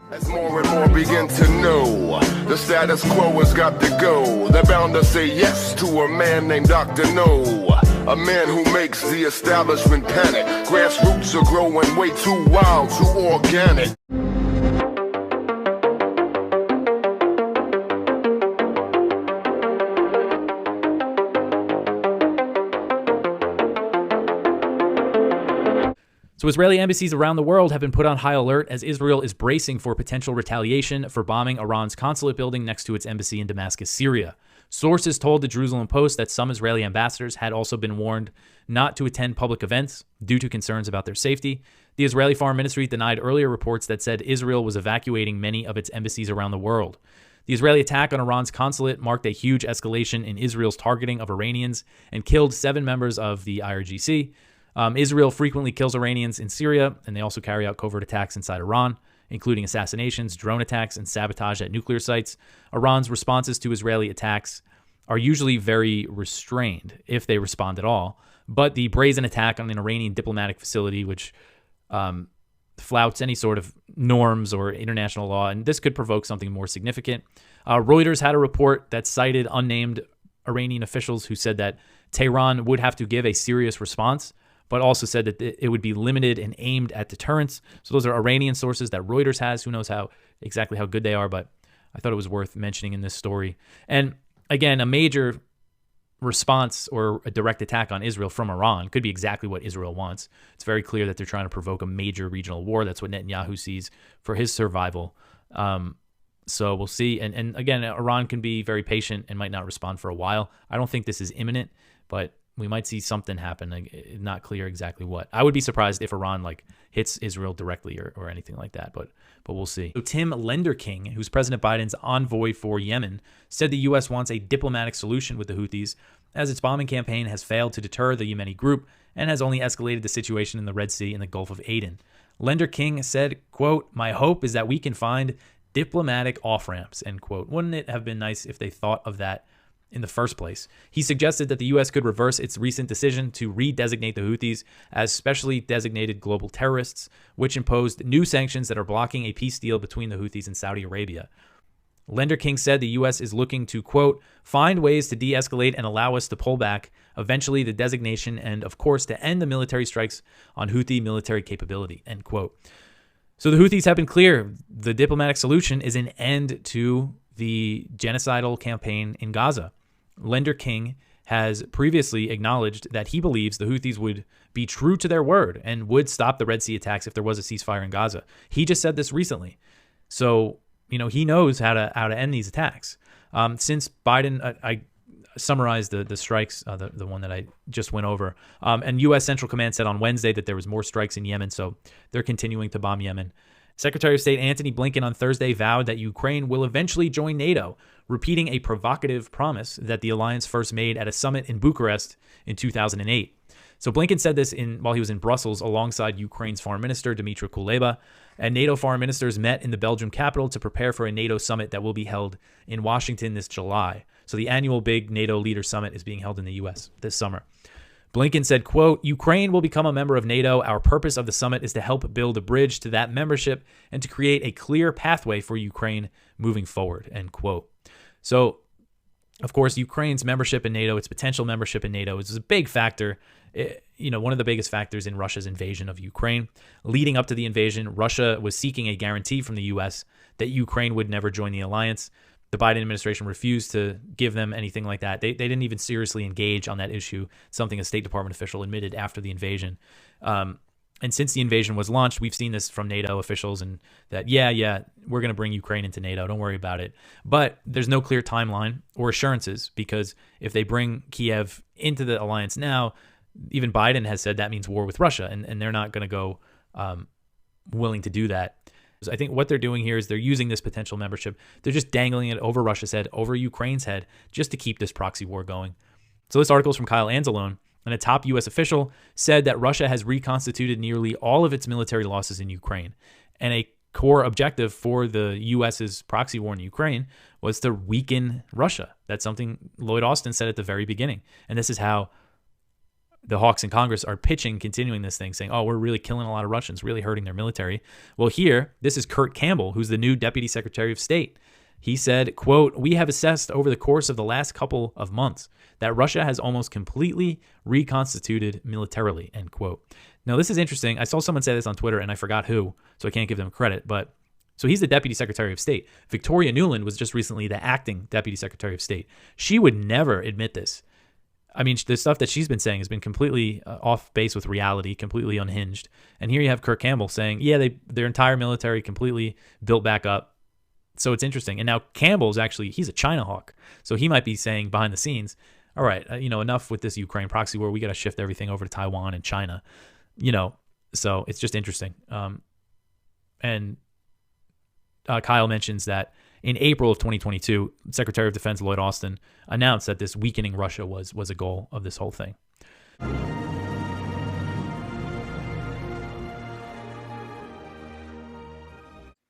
As more and more begin to know, the status quo has got to go. They're bound to say yes to a man named Dr. No, a man who makes the establishment panic. Grassroots are growing way too wild, too organic. So Israeli embassies around the world have been put on high alert as Israel is bracing for potential retaliation for bombing Iran's consulate building next to its embassy in Damascus, Syria. Sources told the Jerusalem Post that some Israeli ambassadors had also been warned not to attend public events due to concerns about their safety. The Israeli Foreign Ministry denied earlier reports that said Israel was evacuating many of its embassies around the world. The Israeli attack on Iran's consulate marked a huge escalation in Israel's targeting of Iranians and killed 7 members of the IRGC. Israel frequently kills Iranians in Syria, and they also carry out covert attacks inside Iran, including assassinations, drone attacks, and sabotage at nuclear sites. Iran's responses to Israeli attacks are usually very restrained, if they respond at all. But the brazen attack on an Iranian diplomatic facility, which flouts any sort of norms or international law, and this could provoke something more significant. Reuters had a report that cited unnamed Iranian officials who said that Tehran would have to give a serious response, but also said that it would be limited and aimed at deterrence. So those are Iranian sources that Reuters has. Who knows exactly how good they are, but I thought it was worth mentioning in this story. And again, a major response or a direct attack on Israel from Iran could be exactly what Israel wants. It's very clear that they're trying to provoke a major regional war. That's what Netanyahu sees for his survival. So we'll see. And again, Iran can be very patient and might not respond for a while. I don't think this is imminent, but we might see something happen. Not clear exactly what. I would be surprised if Iran hits Israel directly or anything like that, but we'll see. So Tim Lenderking, who's President Biden's envoy for Yemen, said the U.S. wants a diplomatic solution with the Houthis as its bombing campaign has failed to deter the Yemeni group and has only escalated the situation in the Red Sea and the Gulf of Aden. Lenderking said, quote, "My hope is that we can find diplomatic off-ramps," end quote. Wouldn't it have been nice if they thought of that in the first place? He suggested that the U.S. could reverse its recent decision to redesignate the Houthis as specially designated global terrorists, which imposed new sanctions that are blocking a peace deal between the Houthis and Saudi Arabia. Lenderking said the U.S. is looking to, quote, "find ways to de-escalate and allow us to pull back, eventually the designation, and, of course, to end the military strikes on Houthi military capability," end quote. So the Houthis have been clear. The diplomatic solution is an end to the genocidal campaign in Gaza. Lenderking has previously acknowledged that he believes the Houthis would be true to their word and would stop the Red Sea attacks if there was a ceasefire in Gaza. He just said this recently. So, he knows how to end these attacks. Since Biden, I summarized the strikes, the one that I just went over, and U.S. Central Command said on Wednesday that there was more strikes in Yemen, so they're continuing to bomb Yemen. Secretary of State Antony Blinken on Thursday vowed that Ukraine will eventually join NATO, repeating a provocative promise that the alliance first made at a summit in Bucharest in 2008. So Blinken said this while he was in Brussels alongside Ukraine's Foreign Minister Dmytro Kuleba, and NATO foreign ministers met in the Belgian capital to prepare for a NATO summit that will be held in Washington this July. So the annual big NATO leader summit is being held in the U.S. this summer. Blinken said, quote, "Ukraine will become a member of NATO. Our purpose of the summit is to help build a bridge to that membership and to create a clear pathway for Ukraine moving forward," end quote. So, of course, Ukraine's membership in NATO, its potential membership in NATO, is a big factor, one of the biggest factors in Russia's invasion of Ukraine. Leading up to the invasion, Russia was seeking a guarantee from the U.S. that Ukraine would never join the alliance. The Biden administration refused to give them anything like that. They didn't even seriously engage on that issue, something a State Department official admitted after the invasion. And since the invasion was launched, we've seen this from NATO officials and that, we're going to bring Ukraine into NATO. Don't worry about it. But there's no clear timeline or assurances, because if they bring Kiev into the alliance now, even Biden has said that means war with Russia, and they're not going to go willing to do that. So I think what they're doing here is they're using this potential membership. They're just dangling it over Russia's head, over Ukraine's head, just to keep this proxy war going. So this article is from Kyle Anzalone, and a top U.S. official said that Russia has reconstituted nearly all of its military losses in Ukraine. And a core objective for the U.S.'s proxy war in Ukraine was to weaken Russia. That's something Lloyd Austin said at the very beginning. And this is how the hawks in Congress are continuing this thing, saying, oh, we're really killing a lot of Russians, really hurting their military. Well, here, this is Kurt Campbell, who's the new Deputy Secretary of State. He said, quote, we have assessed over the course of the last couple of months that Russia has almost completely reconstituted militarily, end quote. Now, this is interesting. I saw someone say this on Twitter, and I forgot who, so I can't give them credit. But so he's the Deputy Secretary of State. Victoria Nuland was just recently the acting Deputy Secretary of State. She would never admit this. I mean, the stuff that she's been saying has been completely off base with reality, completely unhinged. And here you have Kurt Campbell saying, yeah, their entire military completely built back up. So it's interesting. And now Campbell's actually, he's a China hawk. So he might be saying behind the scenes, all right, enough with this Ukraine proxy war. We got to shift everything over to Taiwan and China, so it's just interesting. And Kyle mentions that in April of 2022, Secretary of Defense Lloyd Austin announced that this weakening Russia was a goal of this whole thing.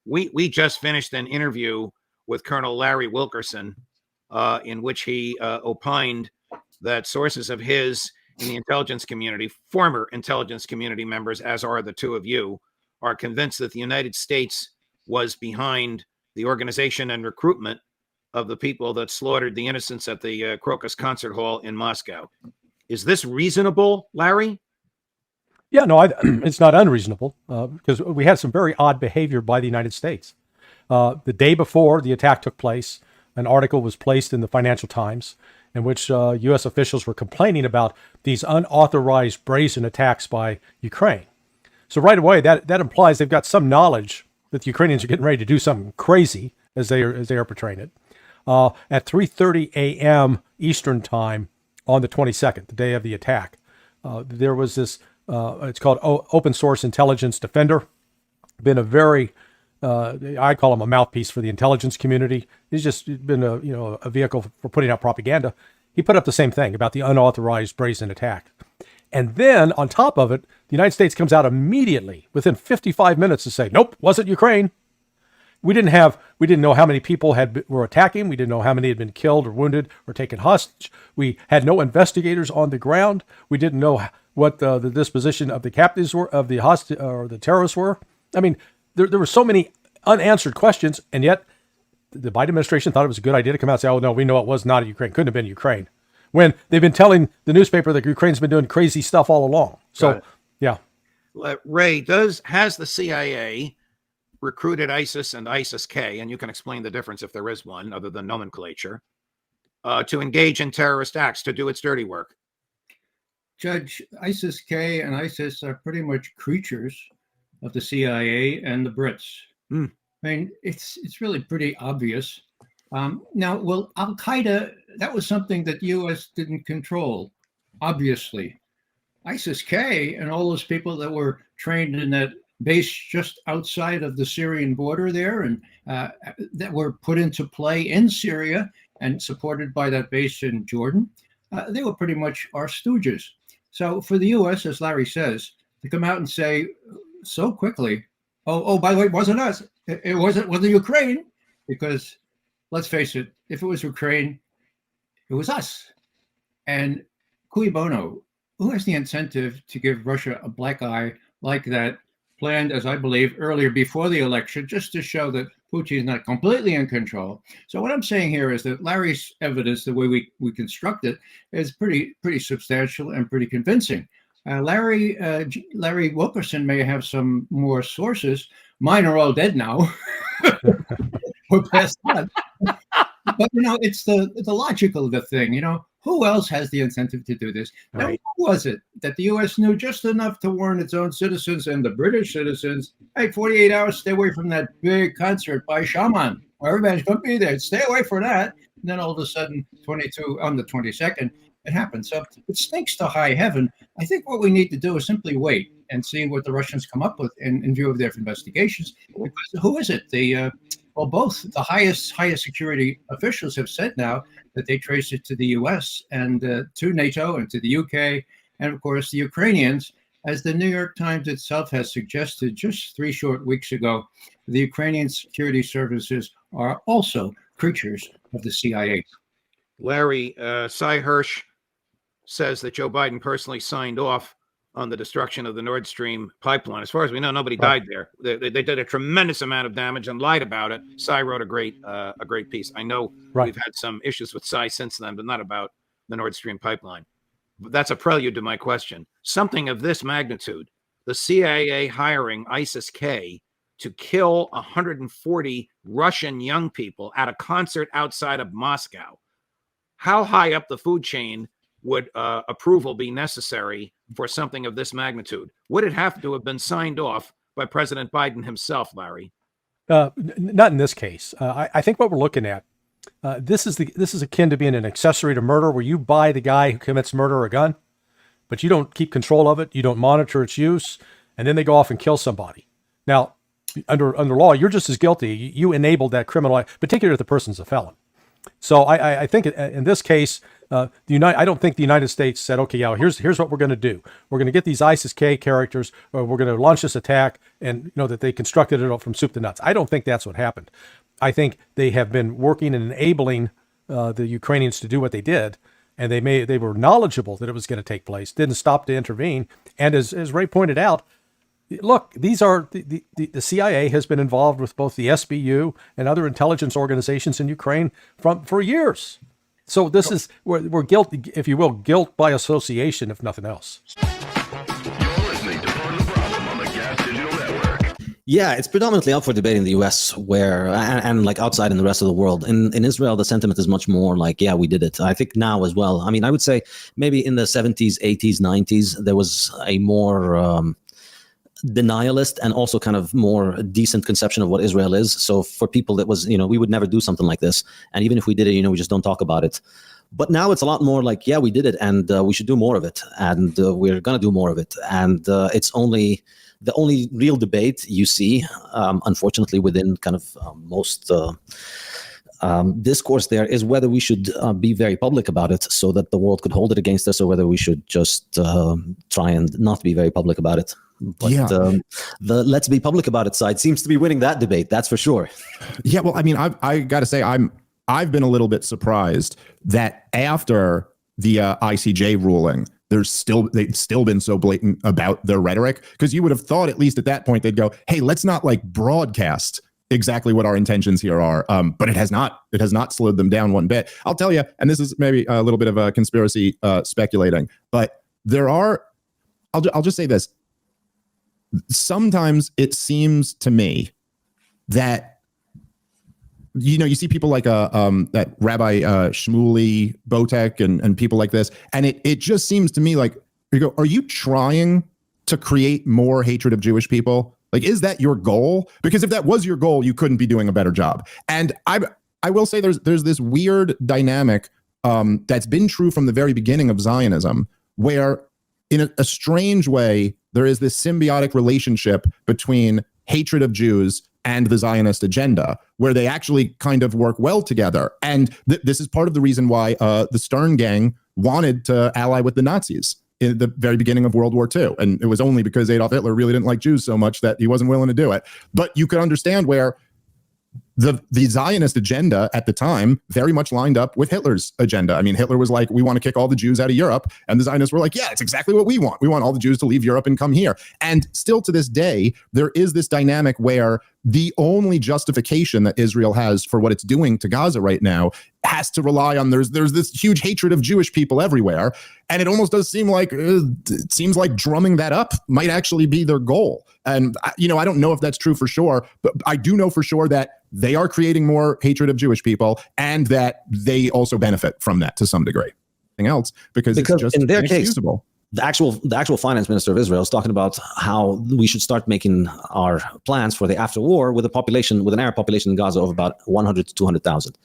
We just finished an interview with Colonel Larry Wilkerson, in which he opined that sources of his in the intelligence community, former intelligence community members, as are the two of you, are convinced that the United States was behind the organization and recruitment of the people that slaughtered the innocents at the Crocus Concert Hall in Moscow. Is this reasonable, Larry? Yeah, no, it's not unreasonable because we had some very odd behavior by the United States. The day before the attack took place, an article was placed in the Financial Times in which U.S. officials were complaining about these unauthorized brazen attacks by Ukraine. So right away, that implies they've got some knowledge that the Ukrainians are getting ready to do something crazy, as they are portraying it. At 3:30 a.m. Eastern Time on the 22nd, the day of the attack, there was this. It's called Open Source Intelligence Defender. Been a very, I call him a mouthpiece for the intelligence community. He's just been a vehicle for putting out propaganda. He put up the same thing about the unauthorized brazen attack. And then on top of it, the United States comes out immediately within 55 minutes to say, nope, wasn't Ukraine. We didn't know how many people were attacking. We didn't know how many had been killed or wounded or taken hostage. We had no investigators on the ground. We didn't know what the disposition of the captives were, of the hostage or the terrorists were. I mean, there were so many unanswered questions, and yet the Biden administration thought it was a good idea to come out and say, oh, no, we know it was not Ukraine. Couldn't have been Ukraine. When they've been telling the newspaper that Ukraine's been doing crazy stuff all along. So, yeah. Ray, has the CIA recruited ISIS and ISIS-K, and you can explain the difference if there is one other than nomenclature, to engage in terrorist acts, to do its dirty work? Judge, ISIS-K and ISIS are pretty much creatures of the CIA and the Brits. I mean, it's really pretty obvious. Now, well, Al-Qaeda, that was something that the U.S. didn't control, obviously. ISIS-K and all those people that were trained in that base just outside of the Syrian border there and that were put into play in Syria and supported by that base in Jordan, they were pretty much our stooges. So for the U.S., as Larry says, to come out and say so quickly, oh, by the way, it wasn't us. It wasn't Ukraine, because let's face it, if it was Ukraine, it was us. And cui bono, who has the incentive to give Russia a black eye like that, planned, as I believe, earlier before the election, just to show that Putin is not completely in control? So what I'm saying here is that Larry's evidence, the way we construct it, is pretty substantial and pretty convincing. Larry Wilkerson may have some more sources. Mine are all dead now. We're past that. But it's the logical of the thing. Who else has the incentive to do this? Now, who was it that the U.S. knew just enough to warn its own citizens and the British citizens, hey, 48 hours, stay away from that big concert by Shaman. Everybody's going to be there. Stay away from that. And then all of a sudden, on the 22nd, it happened. So it stinks to high heaven. I think what we need to do is simply wait and see what the Russians come up with in view of their investigations. Because who is it? Both the highest security officials have said now that they trace it to the U.S. and to NATO and to the UK, and of course the Ukrainians, as the New York Times itself has suggested just 3 short weeks ago. The Ukrainian security services are also creatures of the CIA. Larry, Cy Hirsch says that Joe Biden personally signed off on the destruction of the Nord Stream pipeline. As far as we know, nobody died there. They did a tremendous amount of damage and lied about it. Cy wrote a great piece. I know we've had some issues with Cy since then, but not about the Nord Stream pipeline. But that's a prelude to my question. Something of this magnitude, the CIA hiring ISIS-K to kill 140 Russian young people at a concert outside of Moscow. How high up the food chain would approval be necessary for something of this magnitude? Would it have to have been signed off by President Biden himself, Larry? Not in this case. I think what we're looking at, this is akin to being an accessory to murder, where you buy the guy who commits murder a gun, but you don't keep control of it, you don't monitor its use, and then they go off and kill somebody. Now, under law, you're just as guilty. You enabled that criminal, particularly if the person's a felon. So I think in this case, I don't think the United States said, okay, yeah, here's what we're going to do. We're going to get these ISIS-K characters, or we're going to launch this attack, and that they constructed it from soup to nuts. I don't think that's what happened. I think they have been working and enabling the Ukrainians to do what they did, and they were knowledgeable that it was going to take place, didn't stop to intervene. And as Ray pointed out, look, these are the CIA has been involved with both the SBU and other intelligence organizations in Ukraine for years. So this is we're guilt, if you will, guilt by association, if nothing else. You're listening to Part of the Problem on the Gas Digital Network. Yeah, it's predominantly up for debate in the U.S. where and like outside in the rest of the world. In Israel, the sentiment is much more like, yeah, we did it. I think now as well. I mean, I would say maybe in the 70s, 80s, 90s, there was a more denialist and also kind of more decent conception of what Israel is. So for people that was, we would never do something like this. And even if we did it, we just don't talk about it. But now it's a lot more like, yeah, we did it and we should do more of it. And we're going to do more of it. And it's only the only real debate you see, unfortunately, within kind of most discourse there is whether we should be very public about it so that the world could hold it against us, or whether we should just try and not be very public about it. But the let's be public about it side seems to be winning that debate. That's for sure. Yeah, well, I mean, I got to say, I've been a little bit surprised that after the ICJ ruling, they've still been so blatant about their rhetoric, because you would have thought at least at that point they'd go, hey, let's not broadcast exactly what our intentions here are. But it has not slowed them down one bit. I'll tell you, and this is maybe a little bit of a conspiracy speculating, but there are, I'll just say this. Sometimes it seems to me that, you see people like that Rabbi Shmuley Botek and people like this, and it just seems to me like, you go, are you trying to create more hatred of Jewish people? Like, is that your goal? Because if that was your goal, you couldn't be doing a better job. And I will say there's this weird dynamic that's been true from the very beginning of Zionism, where in a strange way, there is this symbiotic relationship between hatred of Jews and the Zionist agenda, where they actually kind of work well together. And this is part of the reason why the Stern Gang wanted to ally with the Nazis in the very beginning of World War II. And it was only because Adolf Hitler really didn't like Jews so much that he wasn't willing to do it. But you could understand where the Zionist agenda at the time very much lined up with Hitler's agenda. I mean, Hitler was like, we want to kick all the Jews out of Europe. And the Zionists were like, yeah, it's exactly what we want. We want all the Jews to leave Europe and come here. And still to this day, there is this dynamic where the only justification that Israel has for what it's doing to Gaza right now has to rely on there's this huge hatred of Jewish people everywhere. And it almost does seem like drumming that up might actually be their goal. And, I don't know if that's true for sure, but I do know for sure that they are creating more hatred of Jewish people and that they also benefit from that to some degree. Anything else, because it's just in their inexcusable. Case, the actual finance minister of Israel is talking about how we should start making our plans for the after war with an Arab population in Gaza of about 100 to 200,000.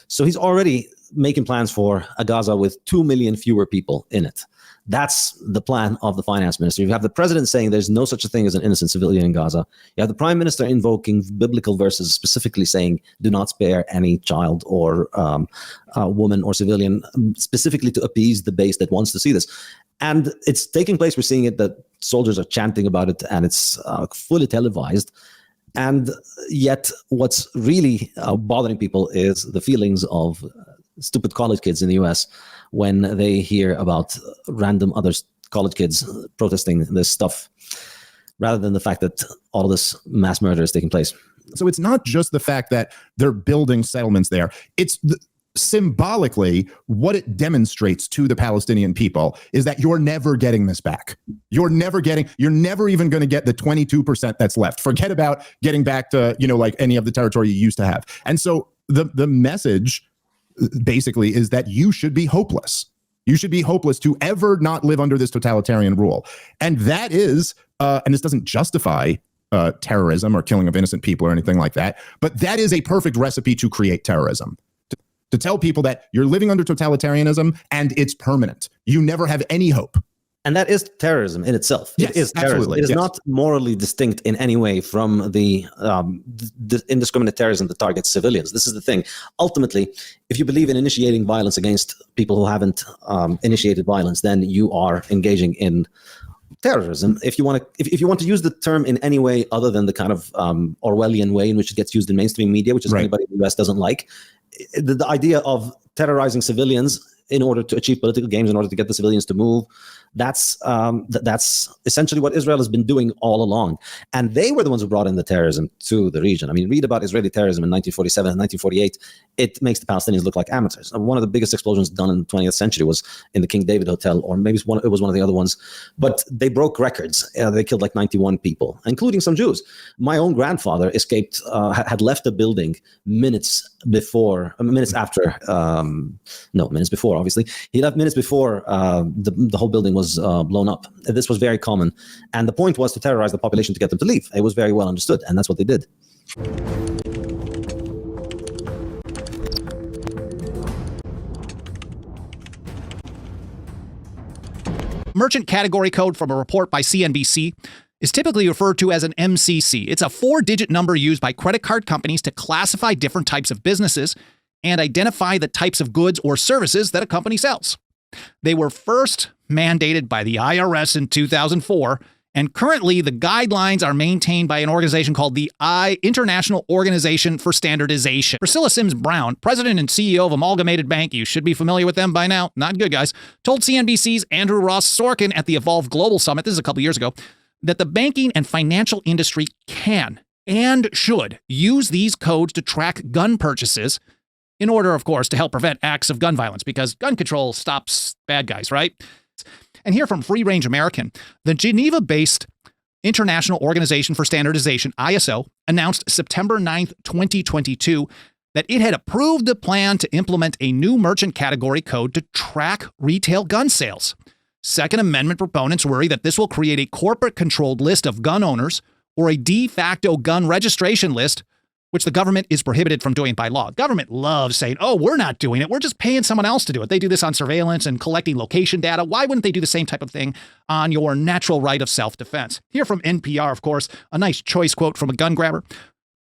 So he's already making plans for a Gaza with 2 million fewer people in it. That's the plan of the finance minister. You have the president saying there's no such a thing as an innocent civilian in Gaza. You have the prime minister invoking biblical verses specifically saying, do not spare any child or woman or civilian, specifically to appease the base that wants to see this. And it's taking place. We're seeing it that soldiers are chanting about it, and it's fully televised. And yet what's really bothering people is the feelings of stupid college kids in the US when they hear about random other college kids protesting this stuff, rather than the fact that all of this mass murder is taking place. So it's not just the fact that they're building settlements there. It's symbolically what it demonstrates to the Palestinian people is that you're never getting this back. You're never even going to get the 22% that's left. Forget about getting back to, like any of the territory you used to have. And so the message basically is that you should be hopeless. You should be hopeless to ever not live under this totalitarian rule. And that is, and this doesn't justify terrorism or killing of innocent people or anything like that, but that is a perfect recipe to create terrorism. To tell people that you're living under totalitarianism and it's permanent. You never have any hope. And that is terrorism in itself. Yes, it is terrorism. Absolutely. It is not morally distinct in any way from the indiscriminate terrorism that targets civilians. This is the thing. Ultimately, if you believe in initiating violence against people who haven't initiated violence, then you are engaging in terrorism. If you want to use the term in any way other than the kind of Orwellian way in which it gets used in mainstream media, which is right. Anybody in the US doesn't like, the idea of terrorizing civilians in order to achieve political gains, in order to get the civilians to move, that's essentially what Israel has been doing all along. And they were the ones who brought in the terrorism to the region. I mean, read about Israeli terrorism in 1947 and 1948. It makes the Palestinians look like amateurs. One of the biggest explosions done in the 20th century was in the King David Hotel, or maybe it was one of the other ones. But they broke records. They killed like 91 people, including some Jews. My own grandfather escaped, had left the building minutes before, obviously. He left minutes before the whole building was blown up. This was very common. And the point was to terrorize the population to get them to leave. It was very well understood, and that's what they did. Merchant category code from a report by CNBC is typically referred to as an MCC. It's a 4-digit number used by credit card companies to classify different types of businesses and identify the types of goods or services that a company sells. They were first mandated by the IRS in 2004, and currently the guidelines are maintained by an organization called the International Organization for Standardization. Priscilla Sims Brown, president and CEO of Amalgamated Bank, you should be familiar with them by now, not good guys, told CNBC's Andrew Ross Sorkin at the Evolve Global Summit, this is a couple years ago, that the banking and financial industry can and should use these codes to track gun purchases in order, of course, to help prevent acts of gun violence, because gun control stops bad guys, right? And here from Free Range American, the Geneva-based International Organization for Standardization, ISO, announced September 9th, 2022, that it had approved the plan to implement a new merchant category code to track retail gun sales. Second Amendment proponents worry that this will create a corporate-controlled list of gun owners or a de facto gun registration list, which the government is prohibited from doing by law. Government loves saying, oh, we're not doing it. We're just paying someone else to do it. They do this on surveillance and collecting location data. Why wouldn't they do the same type of thing on your natural right of self-defense? Here from NPR, of course, a nice choice quote from a gun grabber.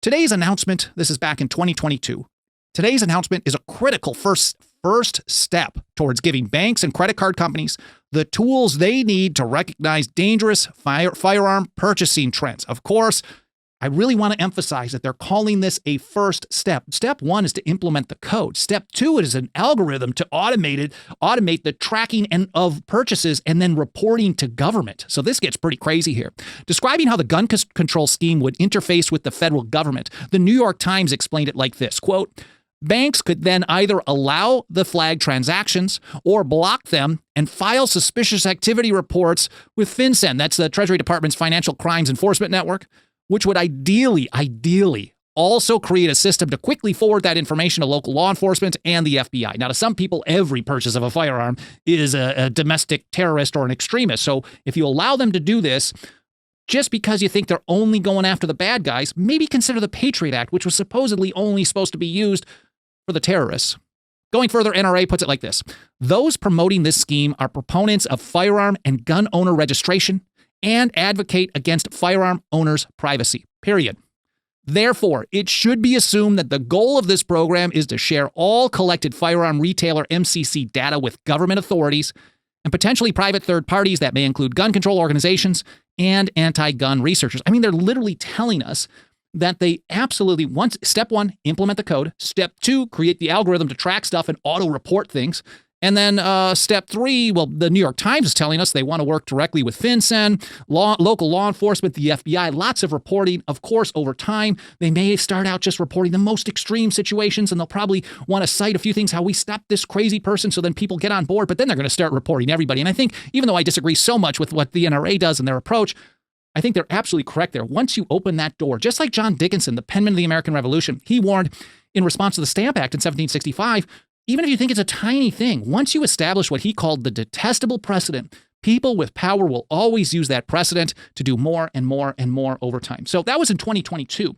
Today's announcement, this is back in 2022. Today's announcement is a critical first step towards giving banks and credit card companies the tools they need to recognize dangerous firearm purchasing trends. Of course, I really want to emphasize that they're calling this a first step. Step 1 is to implement the code. Step 2 is an algorithm to automate the tracking of purchases and then reporting to government. So this gets pretty crazy here. Describing how the gun control scheme would interface with the federal government, the New York Times explained it like this, quote, banks could then either allow the flag transactions or block them and file suspicious activity reports with FinCEN, that's the Treasury Department's Financial Crimes Enforcement Network, which would ideally also create a system to quickly forward that information to local law enforcement and the FBI. Now, to some people, every purchase of a firearm is a domestic terrorist or an extremist. So if you allow them to do this, just because you think they're only going after the bad guys, maybe consider the Patriot Act, which was supposedly only supposed to be used for the terrorists. Going further, NRA puts it like this. Those promoting this scheme are proponents of firearm and gun owner registration and advocate against firearm owners' privacy, period. Therefore, it should be assumed that the goal of this program is to share all collected firearm retailer MCC data with government authorities and potentially private third parties that may include gun control organizations and anti-gun researchers. I mean, they're literally telling us that they absolutely want. Step 1, implement the code. Step 2, create the algorithm to track stuff and auto-report things. And then step 3, well, the New York Times is telling us they want to work directly with FNEN, local law enforcement, the FBI, lots of reporting. Of course, over time, they may start out just reporting the most extreme situations, and they'll probably want to cite a few things, how we stopped this crazy person, so then people get on board, but then they're going to start reporting everybody. And I think, even though I disagree so much with what the NRA does and their approach, I think they're absolutely correct there. Once you open that door, just like John Dickinson, the penman of the American Revolution, he warned in response to the Stamp Act in 1765, even if you think it's a tiny thing, once you establish what he called the detestable precedent, people with power will always use that precedent to do more and more and more over time. So that was in 2022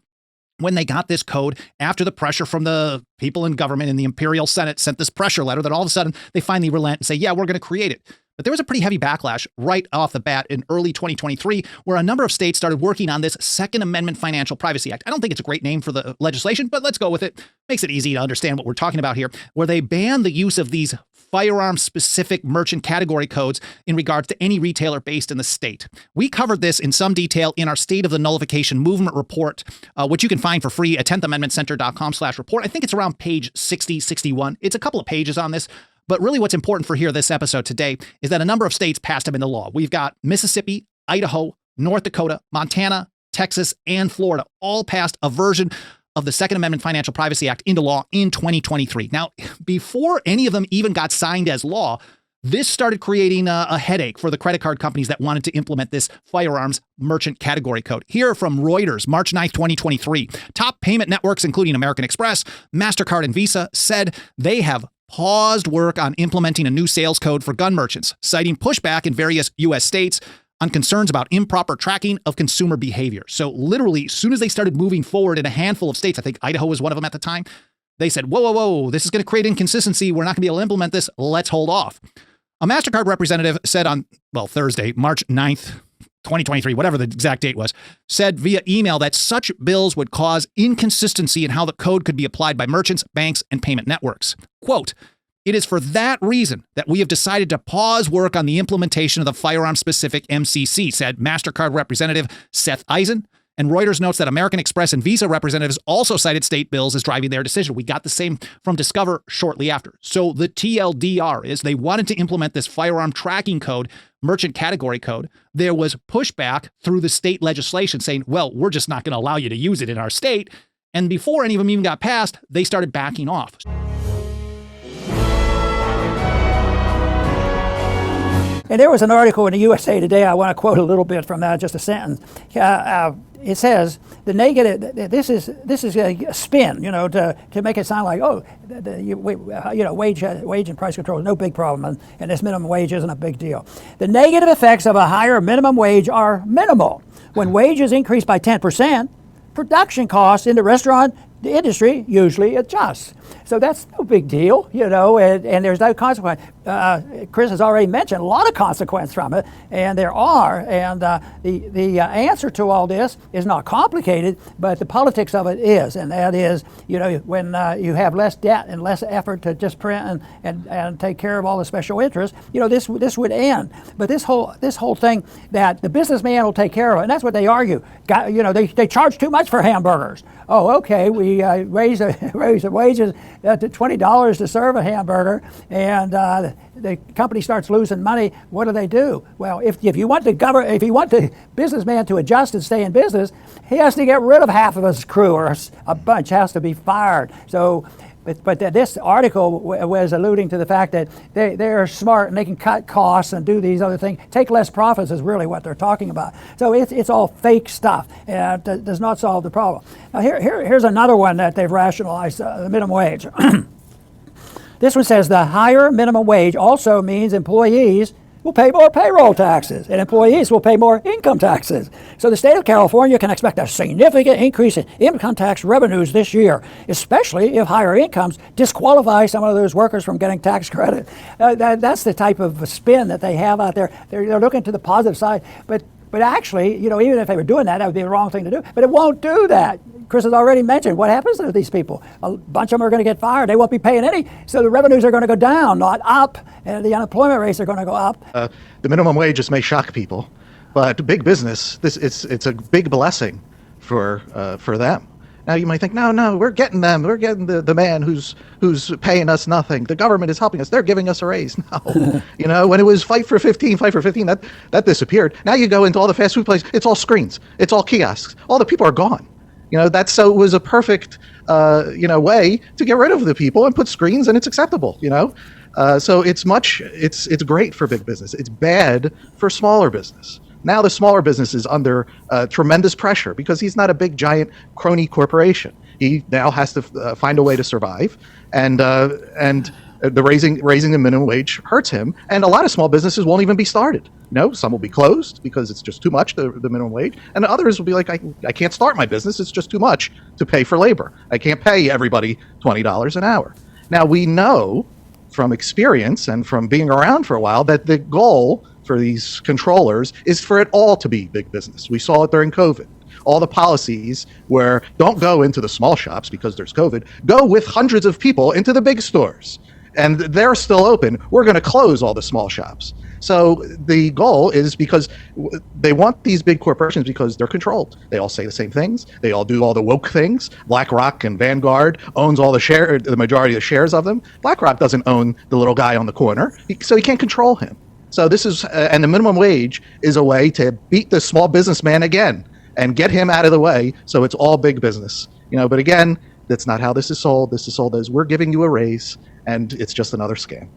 when they got this code after the pressure from the people in government and the Imperial Senate sent this pressure letter that all of a sudden they finally relent and say, yeah, we're going to create it. But there was a pretty heavy backlash right off the bat in early 2023, where a number of states started working on this Second Amendment Financial Privacy Act. I don't think it's a great name for the legislation, but let's go with it. Makes it easy to understand what we're talking about here, where they ban the use of these firearm-specific merchant category codes in regards to any retailer based in the state. We covered this in some detail in our State of the Nullification Movement report, which you can find for free at 10thamendmentcenter.com/report. I think it's around page 60, 61. It's a couple of pages on this. But really what's important for here, this episode today, is that a number of states passed them into law. We've got Mississippi, Idaho, North Dakota, Montana, Texas, and Florida all passed a version of the Second Amendment Financial Privacy Act into law in 2023. Now, before any of them even got signed as law, this started creating a headache for the credit card companies that wanted to implement this firearms merchant category code. Here from Reuters, March 9th, 2023. Top payment networks, including American Express, MasterCard, and Visa, said they have paused work on implementing a new sales code for gun merchants, citing pushback in various U.S. states on concerns about improper tracking of consumer behavior. So literally, as soon as they started moving forward in a handful of states, I think Idaho was one of them at the time, they said, whoa, this is going to create inconsistency. We're not going to be able to implement this. Let's hold off. A MasterCard representative said on, Thursday, March 9th, 2023, whatever the exact date was, said via email that such bills would cause inconsistency in how the code could be applied by merchants, banks, and payment networks. Quote, "It is for that reason that we have decided to pause work on the implementation of the firearm-specific MCC," said MasterCard representative Seth Eisen. And Reuters notes that American Express and Visa representatives also cited state bills as driving their decision. We got the same from Discover shortly after. So the TLDR is they wanted to implement this firearm tracking code, merchant category code. There was pushback through the state legislation saying, well, we're just not going to allow you to use it in our state. And before any of them even got passed, they started backing off. And there was an article in the USA Today. I want to quote a little bit from that, just a sentence. It says the negative. This is a spin, to make it sound like wage and price control is no big problem, and this minimum wage isn't a big deal. The negative effects of a higher minimum wage are minimal. When wages increase by 10%, production costs in the restaurant industry usually adjusts. So that's no big deal, and there's no consequence. Chris has already mentioned a lot of consequence from it, and there are. And the answer to all this is not complicated, but the politics of it is, and that is, when you have less debt and less effort to just print and take care of all the special interests, this would end. But this whole thing that the businessman will take care of it, and that's what they argue. They charge too much for hamburgers. Oh, okay, we raise the wages to $20 to serve a hamburger, and the company starts losing money. What do? Well, if you want the businessman to adjust and stay in business, he has to get rid of half of his crew, or a bunch has to be fired. So. But this article was alluding to the fact that they're smart and they can cut costs and do these other things. Take less profits is really what they're talking about. So it's all fake stuff, and it does not solve the problem. Now here's another one that they've rationalized, the minimum wage. This one says the higher minimum wage also means employees will pay more payroll taxes, and employees will pay more income taxes. So the state of California can expect a significant increase in income tax revenues this year, especially if higher incomes disqualify some of those workers from getting tax credit. That's the type of spin that they have out there. They're looking to the positive side, but actually, even if they were doing that, that would be the wrong thing to do. But it won't do that. Chris has already mentioned what happens to these people. A bunch of them are going to get fired. They won't be paying any, so the revenues are going to go down, not up, and the unemployment rates are going to go up. The minimum wages may shock people, but big business, it's a big blessing for them. Now you might think, no, we're getting them. We're getting the man who's paying us nothing. The government is helping us. They're giving us a raise. No, when it was fight for 15, that disappeared. Now you go into all the fast food places. It's all screens. It's all kiosks. All the people are gone. So it was a perfect, way to get rid of the people and put screens, and it's acceptable. So it's great for big business. It's bad for smaller business. Now the smaller business is under tremendous pressure because he's not a big giant crony corporation. He now has to find a way to survive, and the raising the minimum wage hurts him. And a lot of small businesses won't even be started. Some will be closed because it's just too much, the minimum wage, and others will be like, I can't start my business. It's just too much to pay for labor. I can't pay everybody $20 an hour. Now we know from experience and from being around for a while that the goal for these controllers is for it all to be big business. We saw it during COVID. All the policies where don't go into the small shops because there's COVID, go with hundreds of people into the big stores. And they're still open. We're going to close all the small shops. So the goal is because they want these big corporations because they're controlled. They all say the same things. They all do all the woke things. BlackRock and Vanguard owns all the majority of the shares of them. BlackRock doesn't own the little guy on the corner, so he can't control him. So this is, and the minimum wage is a way to beat the small businessman again and get him out of the way. So it's all big business, But again, that's not how this is sold. This is sold as we're giving you a raise, and it's just another scam.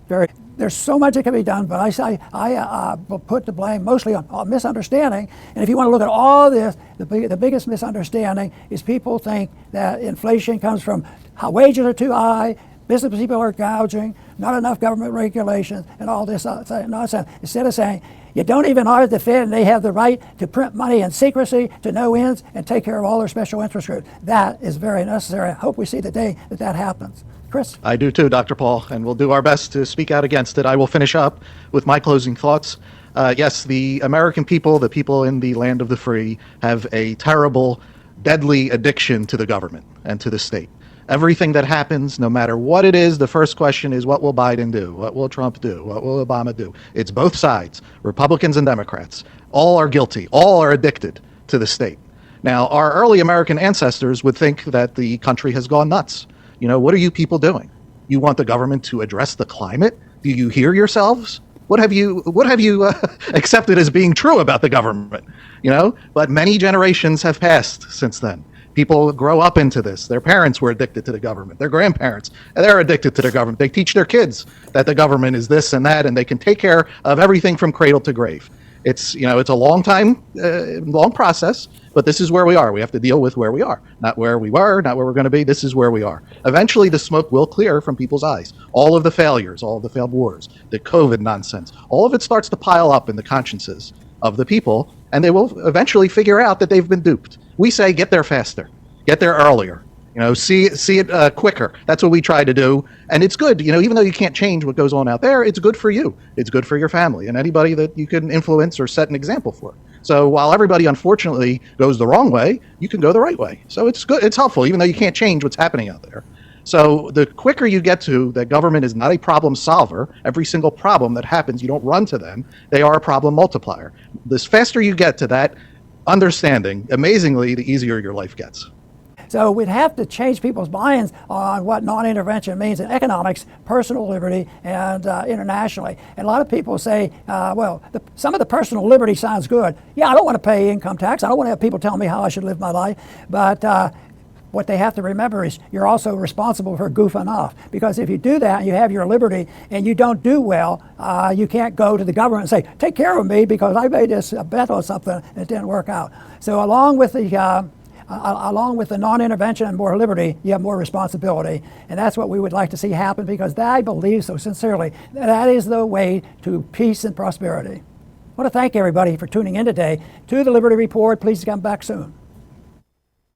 There's so much that can be done, but I will put the blame mostly on misunderstanding. And if you want to look at all this, the biggest misunderstanding is people think that inflation comes from how wages are too high, business people are gouging, not enough government regulations, and all this nonsense. Instead of saying, you don't even audit the Fed, and they have the right to print money in secrecy to no ends and take care of all their special interest groups. That is very necessary. I hope we see the day that happens. Chris? I do too, Dr. Paul, and we'll do our best to speak out against it. I will finish up with my closing thoughts. Yes, the American people, the people in the land of the free, have a terrible, deadly addiction to the government and to the state. Everything that happens, no matter what it is, the first question is, what will Biden do? What will Trump do? What will Obama do? It's both sides, Republicans and Democrats. All are guilty. All are addicted to the state. Now, our early American ancestors would think that the country has gone nuts. What are you people doing? You want the government to address the climate? Do you hear yourselves? What have you accepted as being true about the government? But many generations have passed since then. People grow up into this. Their parents were addicted to the government. Their grandparents, they're addicted to the government. They teach their kids that the government is this and that, and they can take care of everything from cradle to grave. It's a long process, but this is where we are. We have to deal with where we are, not where we were, not where we're going to be. This is where we are. Eventually, the smoke will clear from people's eyes. All of the failures, all of the failed wars, the COVID nonsense, all of it starts to pile up in the consciences of the people, and they will eventually figure out that they've been duped. We say, get there faster, get there earlier, see it quicker. That's what we try to do. And it's good, even though you can't change what goes on out there, it's good for you. It's good for your family and anybody that you can influence or set an example for. So while everybody, unfortunately, goes the wrong way, you can go the right way. So it's good. It's helpful, even though you can't change what's happening out there. So the quicker you get to that government is not a problem solver, every single problem that happens, you don't run to them. They are a problem multiplier. The faster you get to that understanding, amazingly, the easier your life gets. So we'd have to change people's minds on what non-intervention means in economics, personal liberty, and internationally. And a lot of people say, some of the personal liberty sounds good. Yeah, I don't want to pay income tax. I don't want to have people tell me how I should live my life. But what they have to remember is you're also responsible for goofing off. Because if you do that and you have your liberty and you don't do well, you can't go to the government and say, take care of me because I made this bet on something and it didn't work out. So along with the non-intervention and more liberty, you have more responsibility. And that's what we would like to see happen because I believe so sincerely that is the way to peace and prosperity. I want to thank everybody for tuning in today to the Liberty Report. Please come back soon.